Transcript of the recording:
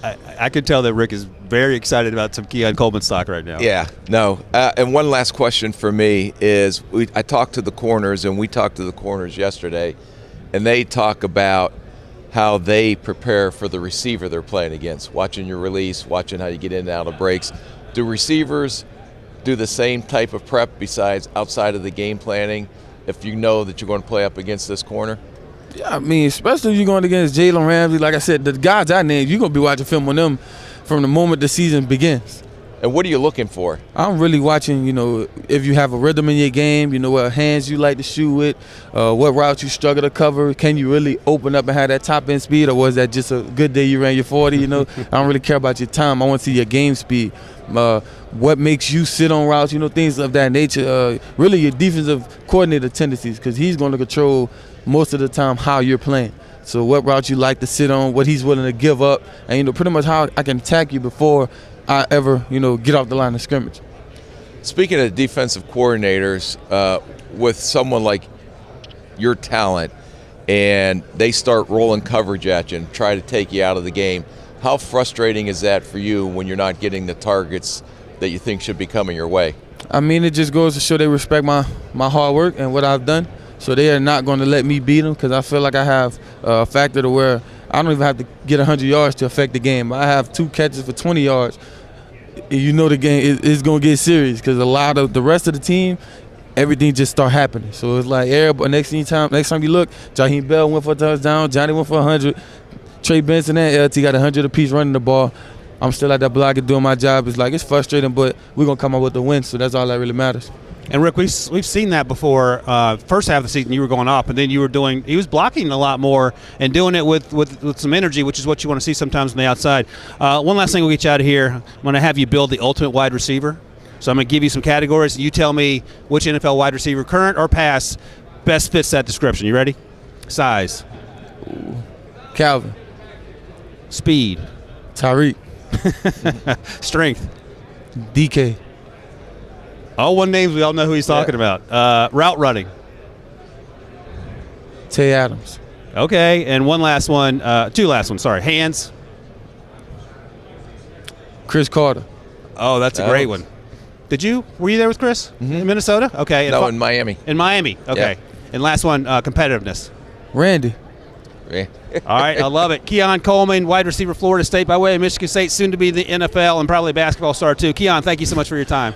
I could tell that Rick is very excited about some Keon Coleman stock right now. Yeah, no. And one last question for me is I talked to the corners, and we talked to the corners yesterday, and they talk about how they prepare for the receiver they're playing against, watching your release, watching how you get in and out of breaks. Do receivers do the same type of prep besides outside of the game planning if you know that you're going to play up against this corner? Yeah, I mean, especially if you're going against Jalen Ramsey. Like I said, the guys I named, you're going to be watching film on them from the moment the season begins. And what are you looking for? I'm really watching, if you have a rhythm in your game, what hands you like to shoot with, what routes you struggle to cover. Can you really open up and have that top end speed, or was that just a good day you ran your 40? I don't really care about your time. I want to see your game speed. What makes you sit on routes, things of that nature. Really your defensive coordinator tendencies, because he's going to control most of the time how you're playing. So what route you like to sit on, what he's willing to give up, and pretty much how I can attack you before I ever, get off the line of scrimmage. Speaking of defensive coordinators, with someone like your talent, and they start rolling coverage at you and try to take you out of the game, how frustrating is that for you when you're not getting the targets that you think should be coming your way? I mean, it just goes to show they respect my hard work and what I've done. So they are not going to let me beat them, because I feel like I have a factor to where I don't even have to get 100 yards to affect the game. I have 2 catches for 20 yards. The game is going to get serious, because a lot of the rest of the team, everything just start happening. So it's like next time you look, Jaheim Bell went for a touchdown, Johnny went for 100, Trey Benson and LT got 100 apiece running the ball. I'm still at that block and doing my job. It's frustrating, but we're going to come out with the win, so that's all that really matters. And Rick, we've seen that before. First half of the season, you were going up, and then he was blocking a lot more and doing it with some energy, which is what you want to see sometimes on the outside. One last thing we'll get you out of here. I'm going to have you build the ultimate wide receiver. So I'm going to give you some categories, and you tell me which NFL wide receiver, current or past, best fits that description. You ready? Size. Ooh. Calvin. Speed. Tyreek. Strength. DK. All one names, we all know who he's talking about. Route running. Tay Adams. Okay, and one last one. 2 last ones, sorry. Hands. Chris Carter. Oh, that's a great one. Were you there with Chris in Minnesota? Okay. No, in Miami. In Miami, okay. Yeah. And last one, competitiveness. Randy. Yeah. All right, I love it. Keon Coleman, wide receiver, Florida State, by way of Michigan State, soon to be the NFL and probably a basketball star too. Keon, thank you so much for your time.